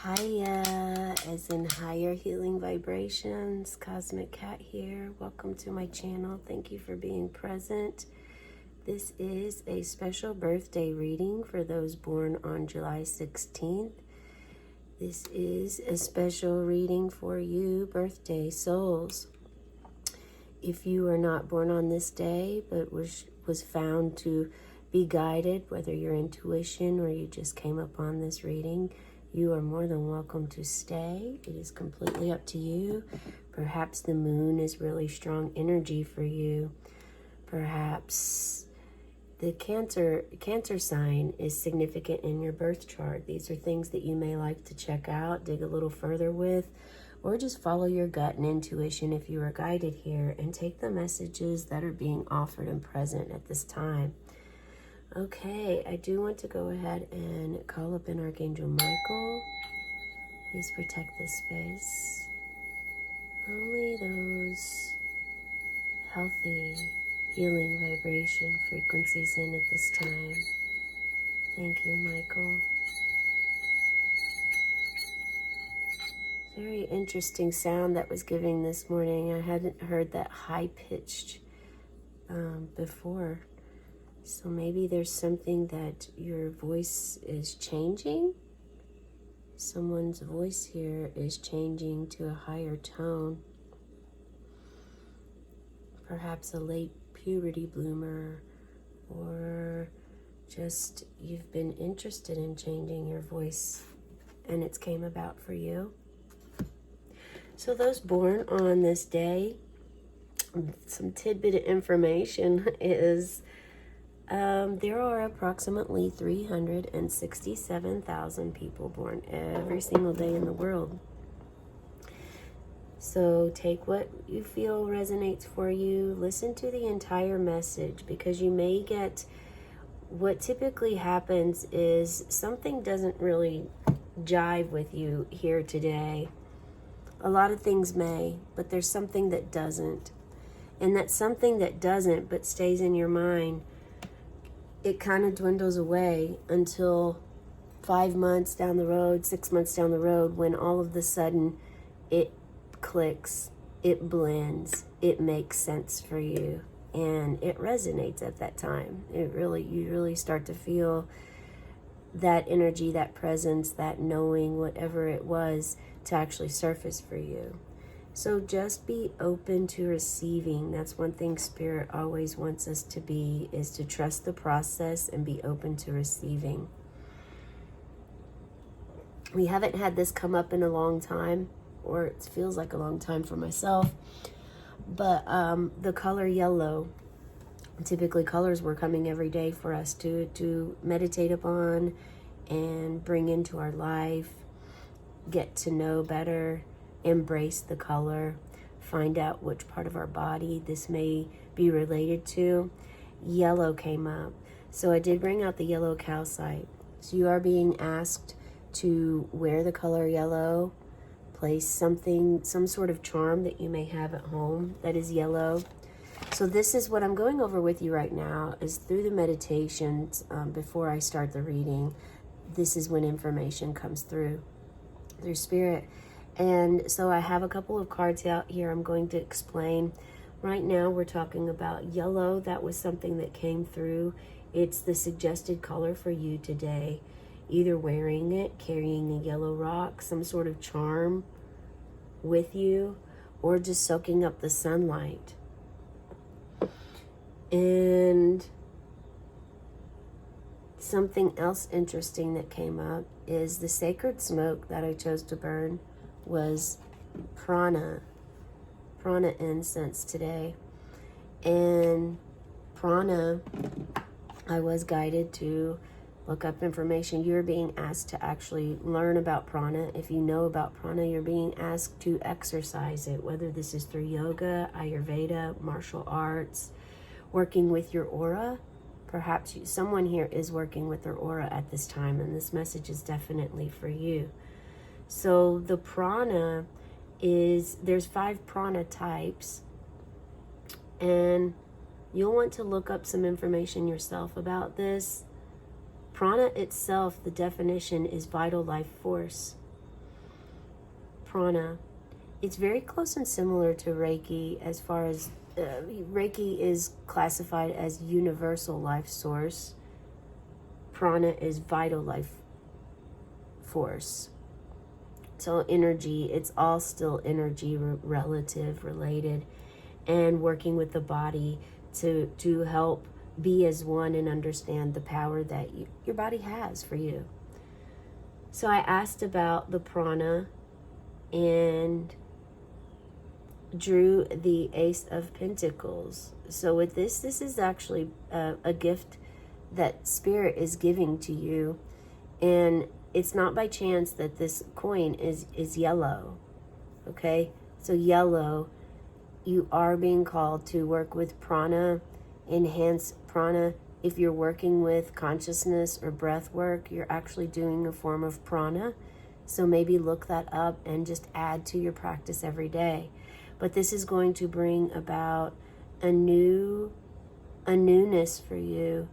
Hiya, as in higher healing vibrations. Cosmic Cat here. Welcome to my channel. Thank you for being present. This is a special birthday reading for those born on July 16th. This is a special reading for you, birthday souls. If you are not born on this day, but was found to be guided, whether your intuition or you just came upon this reading, you are more than welcome to stay. It is completely up to you. Perhaps the moon is really strong energy for you. Perhaps the cancer sign is significant in your birth chart. These are things that you may like to check out, dig a little further with, or just follow your gut and intuition if you are guided here, and take the messages that are being offered and present at this time. Okay, I do want to go ahead and call up in Archangel Michael. Please protect this space. Only those healthy, healing vibration frequencies in at this time. Thank you, Michael. Very interesting sound that was giving this morning. I hadn't heard that high-pitched before. So maybe there's something that your voice is changing. Someone's voice here is changing to a higher tone. Perhaps a late puberty bloomer, or just you've been interested in changing your voice and it's came about for you. So those born on this day, some tidbit of information is there are approximately 367,000 people born every single day in the world. So take what you feel resonates for you. Listen to the entire message, because you may get, what typically happens is something doesn't really jive with you here today. A lot of things may, but there's something that doesn't. And that something that doesn't but stays in your mind, it kind of dwindles away until 5 months down the road, 6 months down the road, when all of a sudden it clicks, it blends, it makes sense for you, and it resonates at that time. You really start to feel that energy, that presence, that knowing, whatever it was, to actually surface for you. So just be open to receiving. That's one thing Spirit always wants us to be, is to trust the process and be open to receiving. We haven't had this come up in a long time, or it feels like a long time for myself, but the color yellow, typically colors were coming every day for us to meditate upon and bring into our life, get to know better, embrace the color, find out which part of our body this may be related to. Yellow came up. So I did bring out the yellow calcite. So you are being asked to wear the color yellow, place some sort of charm that you may have at home that is yellow. So this is what I'm going over with you right now, is through the meditations. Before I start the reading, this is when information comes through Spirit. And so I have a couple of cards out here I'm going to explain. Right now we're talking about yellow. That was something that came through. It's the suggested color for you today. Either wearing it, carrying a yellow rock, some sort of charm with you, or just soaking up the sunlight. And something else interesting that came up is the sacred smoke that I chose to burn was prana incense today. And prana, I was guided to look up information. You're being asked to actually learn about prana. If you know about prana, you're being asked to exercise it, whether this is through yoga, Ayurveda, martial arts, working with your aura. Perhaps someone here is working with their aura at this time, and this message is definitely for you. So the prana is, there's 5 prana types, and you'll want to look up some information yourself about this. Prana itself, the definition is vital life force. prana. It's very close and similar to Reiki as far as Reiki is classified as universal life source. Prana is vital life force. So energy, it's all still energy, relative, related, and working with the body to help be as one and understand the power that your body has for you. So I asked about the prana and drew the Ace of Pentacles. So with this is actually a gift that Spirit is giving to you, and it's not by chance that this coin is yellow. Okay, so yellow, you are being called to work with prana, enhance prana. If you're working with consciousness or breath work, you're actually doing a form of prana. So maybe look that up and just add to your practice every day. But this is going to bring about a newness for you,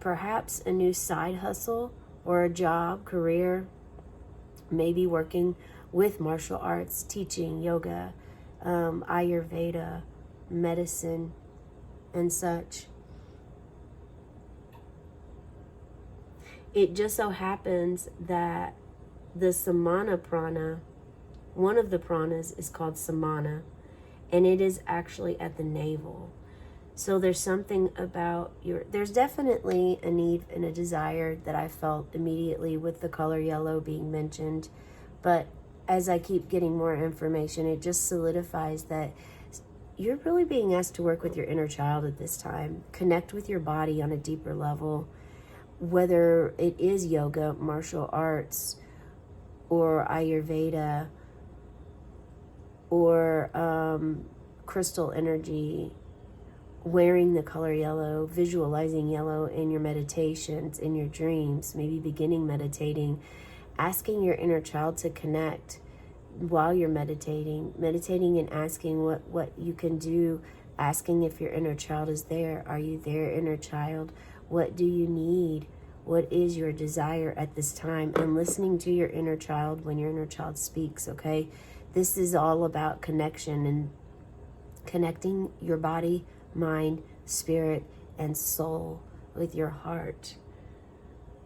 perhaps a new side hustle or a job, career, maybe working with martial arts, teaching, yoga, Ayurveda, medicine, and such. It just so happens that the Samana prana, one of the pranas is called Samana, and it is actually at the navel. So there's something about there's definitely a need and a desire that I felt immediately with the color yellow being mentioned. But as I keep getting more information, it just solidifies that you're really being asked to work with your inner child at this time. Connect with your body on a deeper level, whether it is yoga, martial arts, or Ayurveda, or crystal energy, wearing the color yellow, visualizing yellow in your meditations, in your dreams, maybe beginning meditating, asking your inner child to connect while you're meditating and asking what you can do, asking if your inner child is there. Are you there, inner child? What do you need? What is your desire at this time? And listening to your inner child when your inner child speaks, okay? This is all about connection and connecting your body, mind, spirit, and soul with your heart,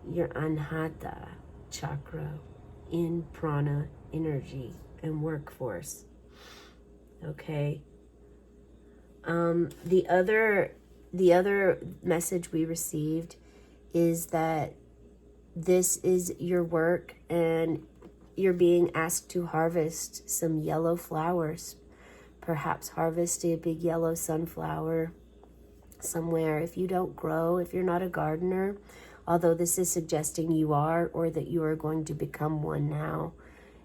your Anahata chakra in prana energy and workforce. Okay. The other message we received is that this is your work and you're being asked to harvest some yellow flowers. Perhaps harvest a big yellow sunflower somewhere. If you don't grow, if you're not a gardener, although this is suggesting you are, or that you are going to become one now.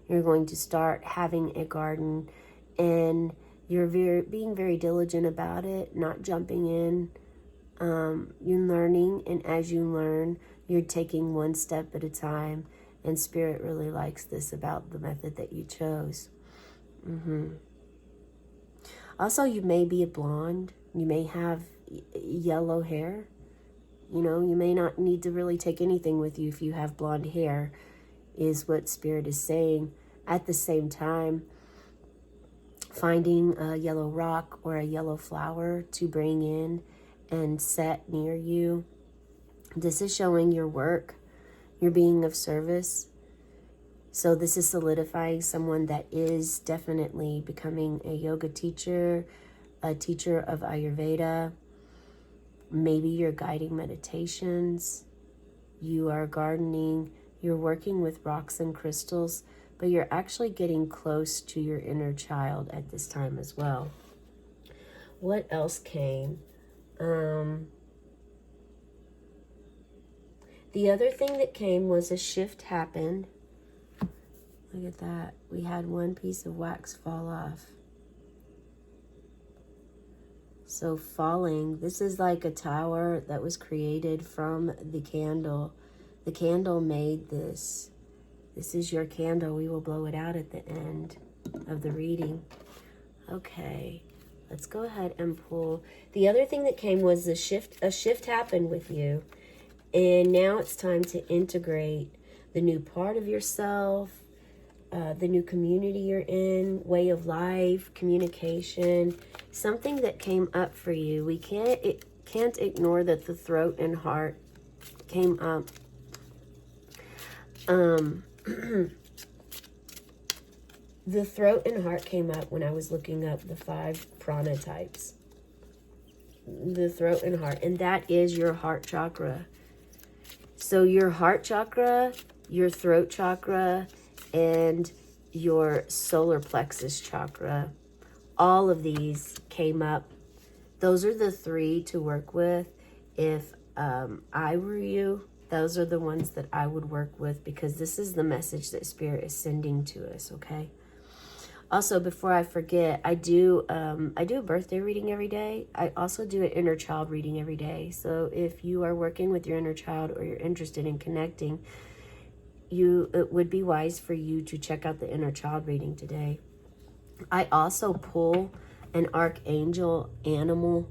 You're going to start having a garden, and you're being very diligent about it, not jumping in. You're learning, and as you learn, you're taking one step at a time, and Spirit really likes this about the method that you chose. Also, you may be a blonde. You may have yellow hair. You know, you may not need to really take anything with you if you have blonde hair, is what Spirit is saying. At the same time, finding a yellow rock or a yellow flower to bring in and set near you. This is showing your work. You're being of service. So this is solidifying someone that is definitely becoming a yoga teacher, a teacher of Ayurveda. Maybe you're guiding meditations. You are gardening. You're working with rocks and crystals, but you're actually getting close to your inner child at this time as well. What else came? The other thing that came was a shift happened. Look at that. We had one piece of wax fall off. So falling, this is like a tower that was created from the candle. The candle made this. This is your candle. We will blow it out at the end of the reading. Okay, let's go ahead and pull. The other thing that came was a shift happened with you. And now it's time to integrate the new part of yourself, the new community you're in, way of life, communication, something that came up for you. We can't ignore that the throat and heart came up. The throat and heart came up when I was looking up the 5 prana types. The throat and heart, and that is your heart chakra. So your heart chakra, your throat chakra, and your solar plexus chakra, all of these came up. Those are the 3 to work with. If I were you, those are the ones that I would work with, because this is the message that Spirit is sending to us, okay? Also, before I forget, I do a birthday reading every day. I also do an inner child reading every day. So if you are working with your inner child or you're interested in connecting, it would be wise for you to check out the inner child reading today. I also pull an archangel animal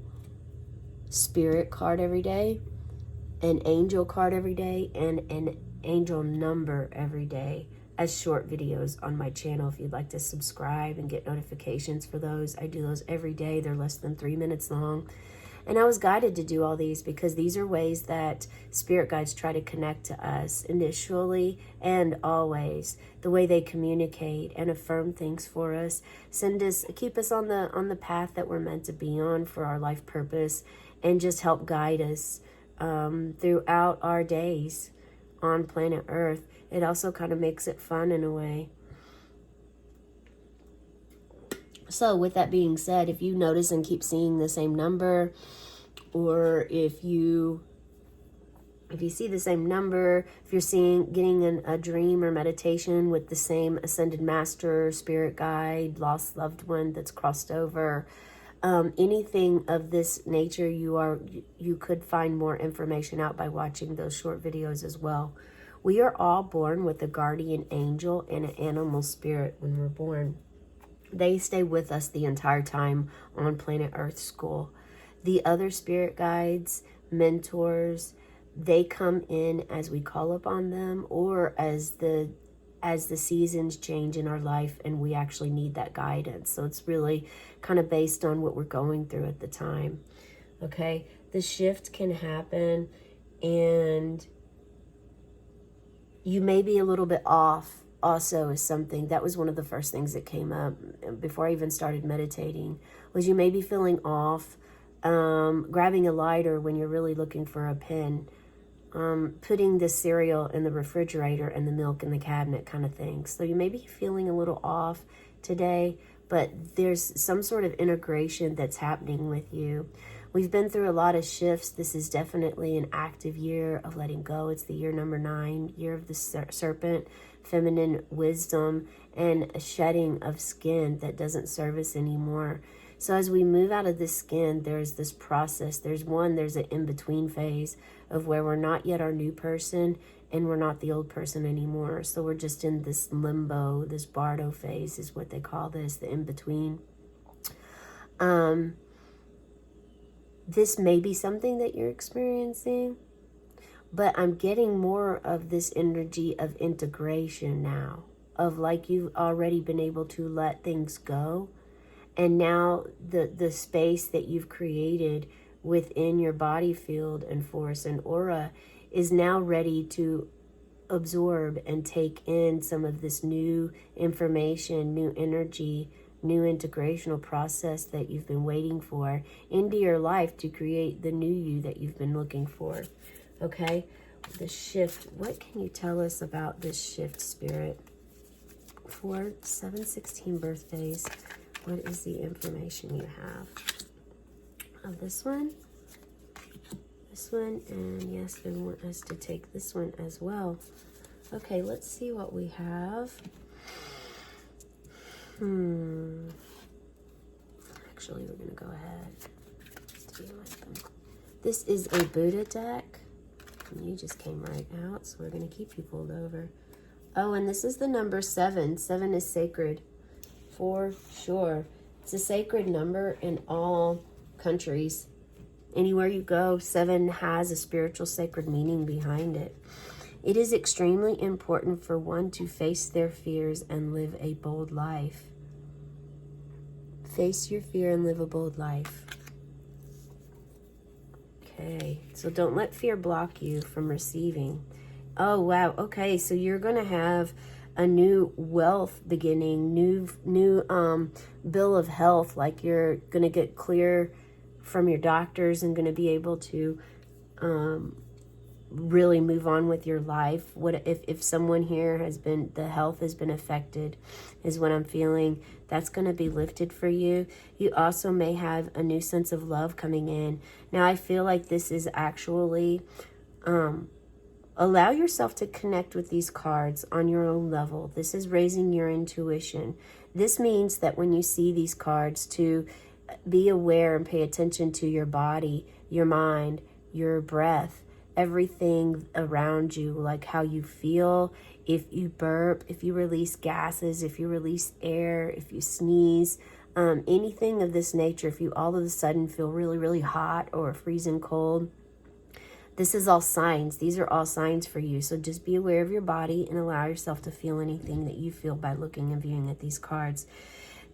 spirit card every day, an angel card every day, and an angel number every day as short videos on my channel. If you'd like to subscribe and get notifications for those, I do those every day. They're less than 3 minutes long. And I was guided to do all these because these are ways that spirit guides try to connect to us initially and always. The way they communicate and affirm things for us, keep us on the path that we're meant to be on for our life purpose, and just help guide us throughout our days on planet Earth. It also kind of makes it fun in a way. So with that being said, if you notice and keep seeing the same number, or if you see the same number, if you're getting a dream or meditation with the same ascended master, spirit guide, lost loved one that's crossed over, anything of this nature, you could find more information out by watching those short videos as well. We are all born with a guardian angel and an animal spirit when we're born. They stay with us the entire time on planet Earth school. The other spirit guides, mentors, they come in as we call upon them, or as the seasons change in our life and we actually need that guidance. So it's really kind of based on what we're going through at the time. Okay, the shift can happen and you may be a little bit off. Also is something that was one of the first things that came up before I even started meditating, was you may be feeling off, grabbing a lighter when you're really looking for a pen, putting the cereal in the refrigerator and the milk in the cabinet kind of thing. So you may be feeling a little off today, but there's some sort of integration that's happening with you. We've been through a lot of shifts. This is definitely an active year of letting go. It's the year number 9, year of the serpent, feminine wisdom, and a shedding of skin that doesn't serve us anymore. So as we move out of this skin, there's this process. There's an in-between phase of where we're not yet our new person and we're not the old person anymore. So we're just in this limbo, this bardo phase is what they call this, the in-between. This may be something that you're experiencing, but I'm getting more of this energy of integration now, of like you've already been able to let things go. And now the space that you've created within your body field and force and aura is now ready to absorb and take in some of this new information, new energy, new integrational process that you've been waiting for into your life to create the new you that you've been looking for. Okay, the shift. What can you tell us about this shift, Spirit? For 7/16 birthdays, what is the information you have? Of this one, and yes, they want us to take this one as well. Okay, let's see what we have. Actually, we're going to go ahead to be with them. This is a Buddha deck. And you just came right out, so we're going to keep you pulled over. Oh, and this is the number 7. 7 is sacred, for sure. It's a sacred number in all countries. Anywhere you go, 7 has a spiritual sacred meaning behind it. It is extremely important for one to face their fears and live a bold life. Face your fear and live a bold life. Okay, so don't let fear block you from receiving. Oh, wow. Okay, so you're going to have a new wealth beginning, new bill of health. Like you're going to get clear from your doctors and going to be able to really move on with your life. What if someone here has been, the health has been affected, is what I'm feeling. That's going to be lifted for you. You also may have a new sense of love coming in. Now I feel like this is actually allow yourself to connect with these cards on your own level. This is raising your intuition. This means that when you see these cards, to be aware and pay attention to your body, your mind, your breath, everything around you, like how you feel, if you burp, if you release gases, if you release air, if you sneeze, anything of this nature, if you all of a sudden feel really, really hot or freezing cold. This is all signs. These are all signs for you. So just be aware of your body and allow yourself to feel anything that you feel by looking and viewing at these cards.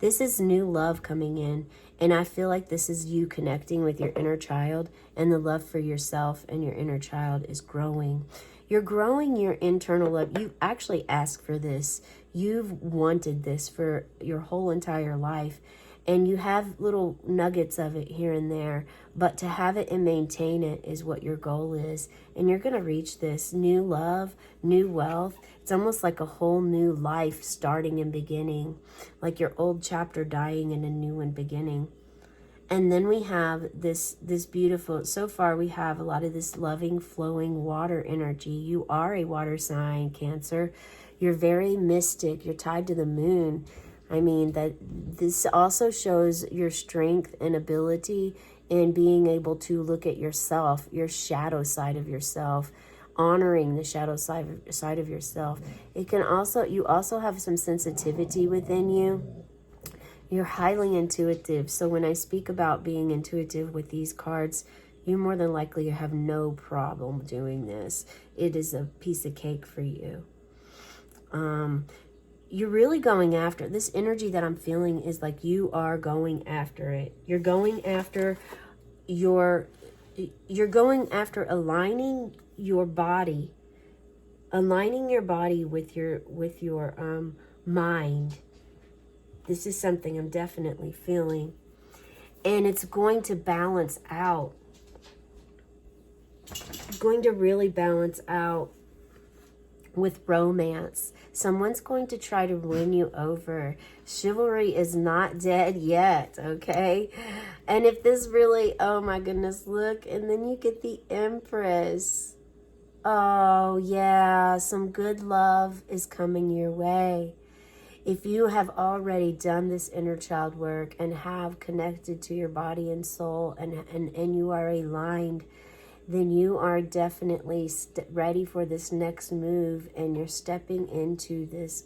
This is new love coming in. And I feel like this is you connecting with your inner child, and the love for yourself and your inner child is growing. You're growing your internal love. You actually asked for this. You've wanted this for your whole entire life. And you have little nuggets of it here and there, but to have it and maintain it is what your goal is. And you're going to reach this new love, new wealth. It's almost like a whole new life starting and beginning, like your old chapter dying and a new one beginning. And then we have this beautiful, so far we have a lot of this loving, flowing water energy. You are a water sign, Cancer. You're very mystic. You're tied to the moon. I mean, that this also shows your strength and ability in being able to look at yourself, your shadow side of yourself, honoring the shadow side of yourself. It can also, you also have some sensitivity within you. You're highly intuitive. So when I speak about being intuitive with these cards, you more than likely have no problem doing this. It is a piece of cake for you. You're really going after this energy that I'm feeling is like you are going after it. You're going after aligning your body with your mind. This is something I'm definitely feeling, and it's going to balance out. It's going to really balance out with romance. Someone's going to try to win you over. Chivalry is not dead yet, okay? And if this really, oh my goodness, look, and then you get the Empress. Oh yeah, some good love is coming your way. If you have already done this inner child work and have connected to your body and soul, and you are aligned, then you are definitely ready for this next move, and you're stepping into this,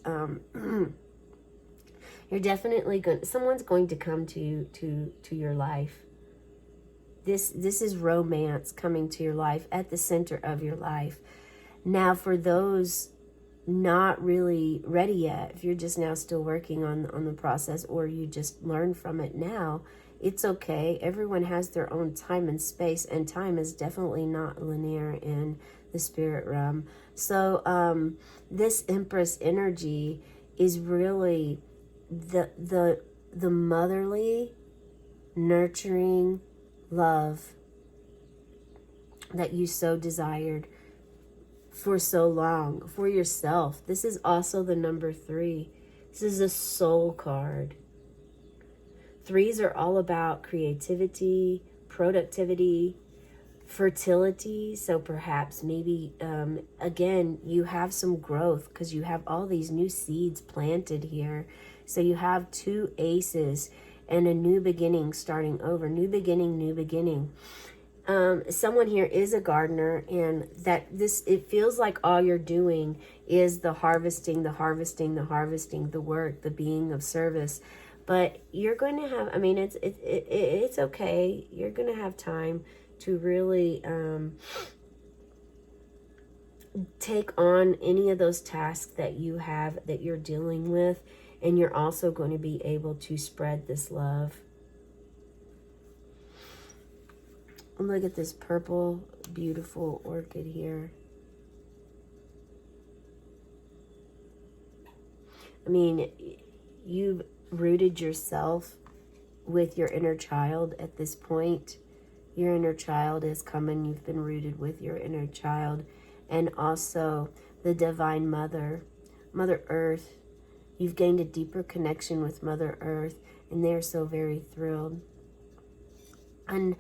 you're definitely going, someone's going to come to you, to your life. This is romance coming to your life, at the center of your life. Now, for those not really ready yet, if you're just now still working on the process, or you just learn from it now, it's okay. Everyone has their own time and space, and time is definitely not linear in the spirit realm. So this Empress energy is really the motherly, nurturing love that you so desired for so long, for yourself. This is also the number 3. This is a soul card. 3s are all about creativity, productivity, fertility. So perhaps maybe, again, you have some growth because you have all these new seeds planted here. So you have 2 aces and a new beginning starting over. New beginning, new beginning. Someone here is a gardener, and it feels like all you're doing is the harvesting, the work, the being of service. But you're going to have, I mean, it's okay. You're going to have time to really take on any of those tasks that you have, that you're dealing with, and you're also going to be able to spread this love. Look at this purple, beautiful orchid here. I mean, you've rooted yourself with your inner child at this point. Your inner child is coming. You've been rooted with your inner child. And also the Divine Mother, Mother Earth. You've gained a deeper connection with Mother Earth, and they're so very thrilled. And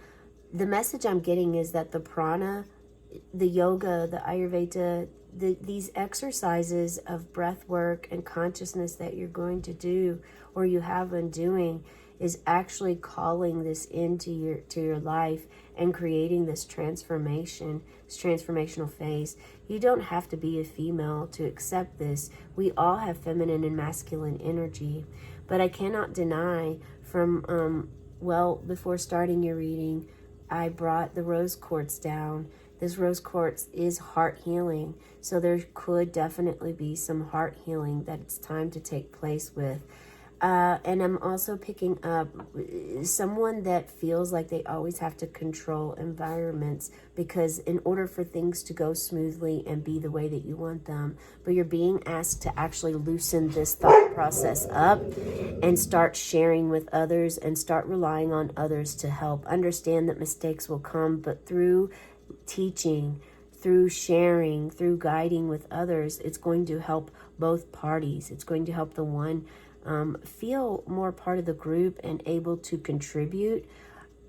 the message I'm getting is that the prana, the yoga, the Ayurveda, these exercises of breath work and consciousness that you're going to do, or you have been doing, is actually calling this into your life and creating this transformation, this transformational phase. You don't have to be a female to accept this. We all have feminine and masculine energy. But I cannot deny from, well, before starting your reading, I brought the rose quartz down. This rose quartz is heart healing. So there could definitely be some heart healing that it's time to take place with. And I'm also picking up someone that feels like they always have to control environments, because in order for things to go smoothly and be the way that you want them, but you're being asked to actually loosen this thought process up and start sharing with others and start relying on others to help. Understand that mistakes will come, but through teaching, through sharing, through guiding with others, it's going to help both parties. It's going to help the one feel more part of the group and able to contribute.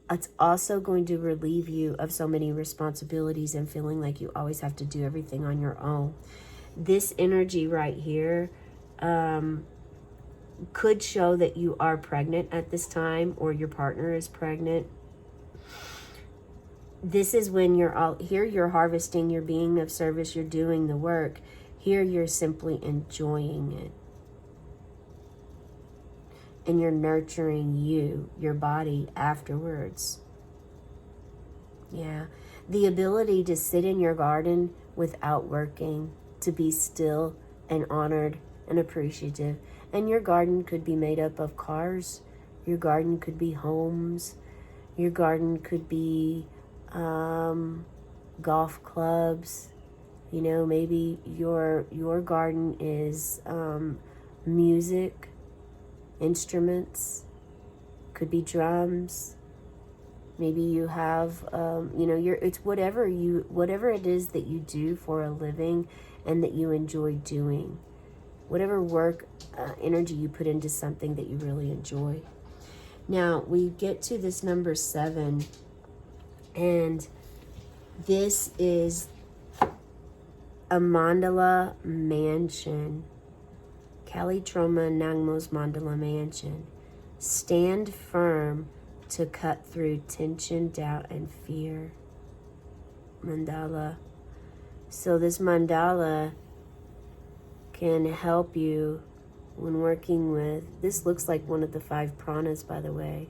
It's also going to relieve you of so many responsibilities and feeling like you always have to do everything on your own. This energy right here could show that you are pregnant at this time, or your partner is pregnant. This is when you're all here, you're harvesting, you're being of service, you're doing the work. Here you're simply enjoying it. And you're nurturing your body afterwards. Yeah. The ability to sit in your garden without working, to be still and honored and appreciative. And your garden could be made up of cars. Your garden could be homes. Your garden could be golf clubs. You know, maybe your garden is music, instruments, could be drums. Maybe you have it's whatever it is that you do for a living and that you enjoy doing. Whatever work energy you put into something that you really enjoy. Now we get to this number 7, and this is a mandala mansion. Kali Troma Nangmo's mandala mansion. Stand firm to cut through tension, doubt, and fear. Mandala. So this mandala can help you when working with, this looks like one of the 5 pranas, by the way.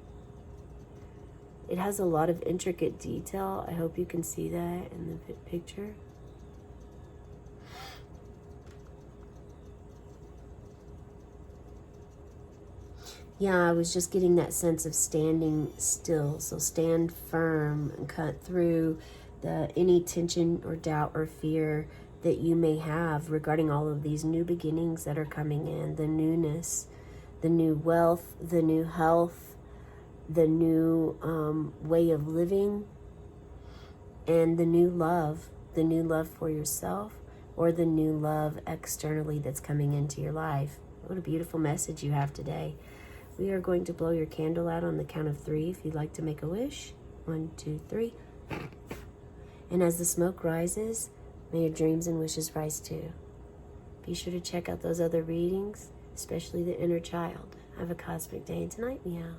It has a lot of intricate detail. I hope you can see that in the picture. Yeah, I was just getting that sense of standing still. So stand firm and cut through any tension or doubt or fear that you may have regarding all of these new beginnings that are coming in. The newness, the new wealth, the new health, the new way of living, and the new love for yourself, or the new love externally that's coming into your life. What a beautiful message you have today. We are going to blow your candle out on the count of 3 if you'd like to make a wish. 1, 2, 3. And as the smoke rises, may your dreams and wishes rise too. Be sure to check out those other readings, especially the inner child. Have a cosmic day, and tonight, meow.